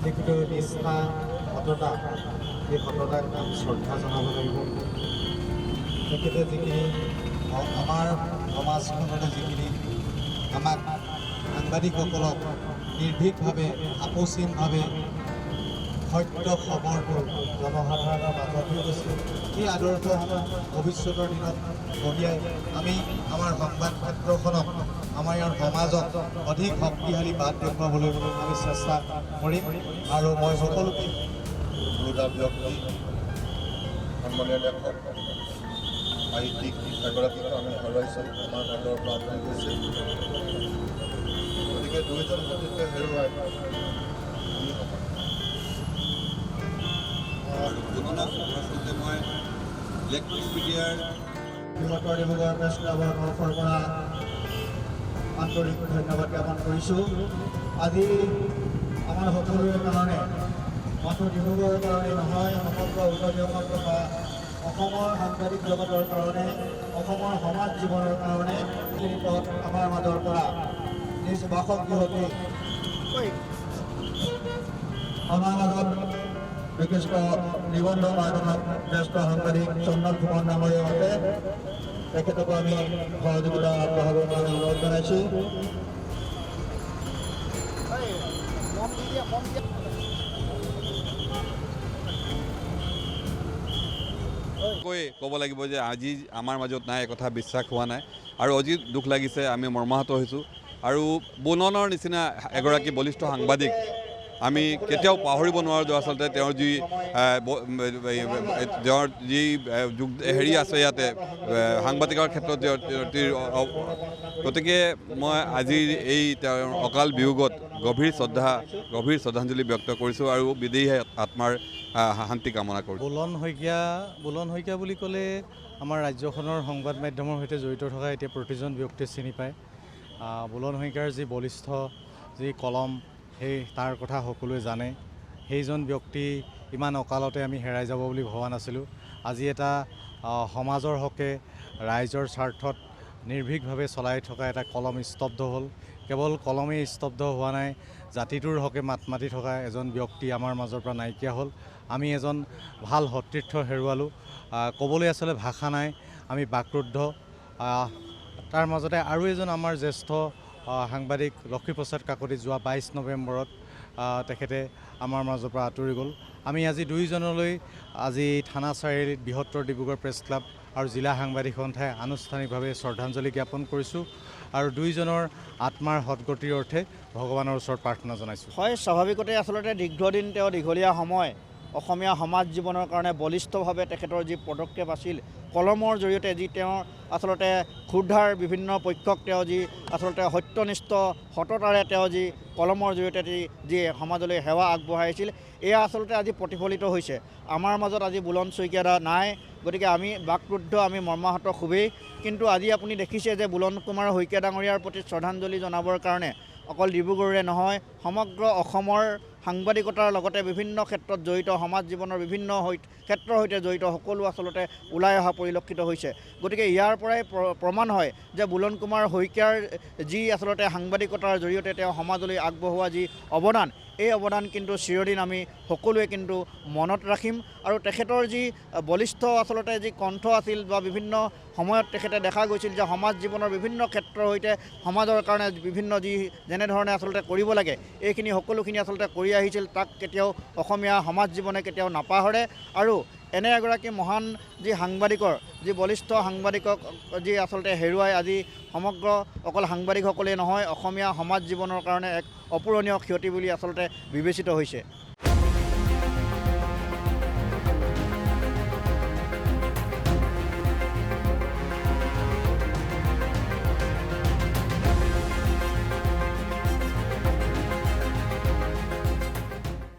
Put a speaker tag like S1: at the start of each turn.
S1: তেখেতৰ নিষ্ঠা সততা এই সততাক আমি শ্ৰদ্ধা জনাব লাগিব। তেখেতে যিখিনি আমাৰ সমাজখনলৈ যিখিনি আমাক সাংবাদিকসকলক নিৰ্ভীকভাৱে আপোচহীনভাৱে সত্য খবৰটো জনসাধাৰণৰ মাজত হৈ গৈছে, এই আদৰ্শসমূহ ভৱিষ্যতৰ দিনত কঢ়িয়াই আমি আমাৰ সংবাদ ক্ষেত্ৰখনক আমাৰ ইয়াৰ সমাজক অধিক শক্তিশালী বাট দেখুৱাবলৈ আমি চেষ্টা কৰিম। আৰু মই সকলোকে
S2: দুটা ব্যক্তি সন্মানীয় লেখক সাহিত্যিক এগৰাকীক আমি হেৰুৱাইছোঁ, আমাৰ মাজৰ পৰা আঁতৰি গৈছে। গতিকে দুয়োজন সতীৰ্থ হেৰুৱাই
S3: আৰু পুনৰ আচলতে মই ইলেক্ট্ৰিক মিডিয়াৰ
S1: বৃহত্তৰ ডিব্ৰুগড় প্ৰেছ ক্লাবৰ তৰফৰ পৰা আন্তৰিক ধন্যবাদ জ্ঞাপন কৰিছোঁ। আজি আমাৰ সকলোৰে কাৰণে মাত্ৰ ডিব্ৰুগড়ৰ কাৰণে নহয়, সমগ্ৰ উজনি অসম তথা অসমৰ সাংবাদিক জগতৰ কাৰণে, অসমৰ সমাজ জীৱনৰ কাৰণে আমাৰ মাজৰ পৰা নিজ বাসগৃহতে আমাৰ মাজত বিশিষ্ট নিবন্ধ মাধ্যমত জ্যেষ্ঠ সাংবাদিক চন্দন ফুকন ডাঙৰীয়া আছে, তেখেতকো আমি সহযোগিতা আগবঢ়াবৰ কাৰণে অনুৰোধ জনাইছোঁ।
S3: ক'ব লাগিব যে আজি আমাৰ মাজত নাই, কথা বিশ্বাস হোৱা নাই আৰু অজিত দুখ লাগিছে, আমি মৰ্মাহত হৈছোঁ। আৰু বুননৰ নিচিনা এগৰাকী বলিষ্ঠ সাংবাদিক আমি কেতিয়াও পাহৰিব নোৱাৰোঁ। আচলতে তেওঁৰ যি হেৰি আছে ইয়াতে সাংবাদিকৰ ক্ষেত্ৰত গতিকে মই আজিৰ এই তেওঁৰ অকাল বিয়োগত গভীৰ শ্ৰদ্ধাঞ্জলি ব্যক্ত কৰিছোঁ আৰু বিদেহী আত্মাৰ শান্তি কামনা কৰোঁ।
S4: বুলন শইকীয়া বুলি ক'লে আমাৰ ৰাজ্যখনৰ সংবাদ মাধ্যমৰ সৈতে জড়িত থকা এতিয়া প্ৰতিজন ব্যক্তিয়ে চিনি পায়। বুলন শইকীয়াৰ যি বলিষ্ঠ যি কলম, তাৰ কথা সকলোৱে জানে। সেইজন ব্যক্তি ইমান অকালতে আমি হেৰাই যাব বুলি ভবা নাছিলোঁ। আজি এটা সমাজৰ হকে ৰাইজৰ স্বাৰ্থত নিৰ্ভীকভাৱে চলাই থকা এটা কলম স্তব্ধ হ'ল। কেৱল কলমেই স্তব্ধ হোৱা নাই, জাতিটোৰ হকে মাত মাতি থকা এজন ব্যক্তি আমাৰ মাজৰ পৰা নাইকিয়া হ'ল। আমি এজন ভাল সতীৰ্থ হেৰুৱালোঁ। ক'বলৈ আচলতে ভাষা নাই, আমি বাকৰুদ্ধ। তাৰ মাজতে আৰু এজন আমাৰ জ্যেষ্ঠ সাংবাদিক লক্ষ্মীপ্ৰসাদ কাকতি যোৱা 22 নৱেম্বৰত তেখেতে আমাৰ মাজৰ পৰা আঁতৰি গ'ল। আমি আজি দুয়োজনলৈ আজি থানা চাৰিআলিত বৃহত্তৰ ডিব্ৰুগড় প্ৰেছ ক্লাব আৰু জিলা সাংবাদিক সন্থাই আনুষ্ঠানিকভাৱে শ্ৰদ্ধাঞ্জলি জ্ঞাপন কৰিছোঁ আৰু দুয়োজনৰ আত্মাৰ সদগতিৰ অৰ্থে ভগৱানৰ ওচৰত প্ৰাৰ্থনা জনাইছোঁ।
S5: হয়, স্বাভাৱিকতে আচলতে দীৰ্ঘদিন তেওঁ দীঘলীয়া সময় অসমীয়া সমাজ জীৱনৰ কাৰণে বলিষ্ঠভাৱে তেখেতৰ যি পদক্ষেপ আছিল, কলমৰ জৰিয়তে যি তেওঁৰ আচলতে ক্ষুদ্ধাৰ বিভিন্ন পক্ষক তেওঁ যি আচলতে সত্যনিষ্ঠ সততাৰে তেওঁ যি কলমৰ জৰিয়তে যি সমাজলৈ সেৱা আগবঢ়াইছিল, এয়া আচলতে আজি প্ৰতিফলিত হৈছে। আমাৰ মাজত আজি বুলন শইকীয়া নাই, গতিকে আমি বাকৰুদ্ধ, আমি মৰ্মাহত খুবেই। কিন্তু আজি আপুনি দেখিছে যে বুলন কুমাৰ শইকীয়া ডাঙৰীয়াৰ প্ৰতি শ্ৰদ্ধাঞ্জলি জনাবৰ কাৰণে অকল ডিব্ৰুগড়ৰে নহয়, সমগ্ৰ অসমৰ সাংবাদিকতাৰ লগতে বিভিন্ন ক্ষেত্ৰত জড়িত, সমাজ জীৱনৰ বিভিন্ন ক্ষেত্ৰৰ সৈতে জড়িত সকলো আচলতে ওলাই অহা পৰিলক্ষিত হৈছে। গতিকে ইয়াৰ পৰাই প্ৰমাণ হয় যে বুলন কুমাৰ শইকীয়াৰ যি আচলতে সাংবাদিকতাৰ জৰিয়তে তেওঁ সমাজলৈ আগবঢ়োৱা যি অৱদান, এই অৱদান কিন্তু চিৰদিন আমি সকলোৱে কিন্তু মনত ৰাখিম। আৰু তেখেতৰ যি বলিষ্ঠ আচলতে যি কণ্ঠ আছিল বা বিভিন্ন সময়ত তেখেতে দেখা গৈছিল যে সমাজ জীৱনৰ বিভিন্ন ক্ষেত্ৰৰ সৈতে সমাজৰ কাৰণে বিভিন্ন যি যেনেধৰণে আচলতে কৰিব লাগে, এইখিনি সকলোখিনি আচলতে কৰি আহিছিল। তাক কেতিয়াও অসমীয়া সমাজ জীৱনে কেতিয়াও নাপাহৰে। আৰু এনে এগৰাকী মহান যি সাংবাদিকৰ, যি বলিষ্ঠ সাংবাদিকক যি আচলতে হেৰুৱাই আজি সমগ্ৰ অকল সাংবাদিকসকলেই নহয়, অসমীয়া সমাজ জীৱনৰ কাৰণে এক অপূৰণীয় ক্ষতি বুলি আচলতে বিবেচিত হৈছে।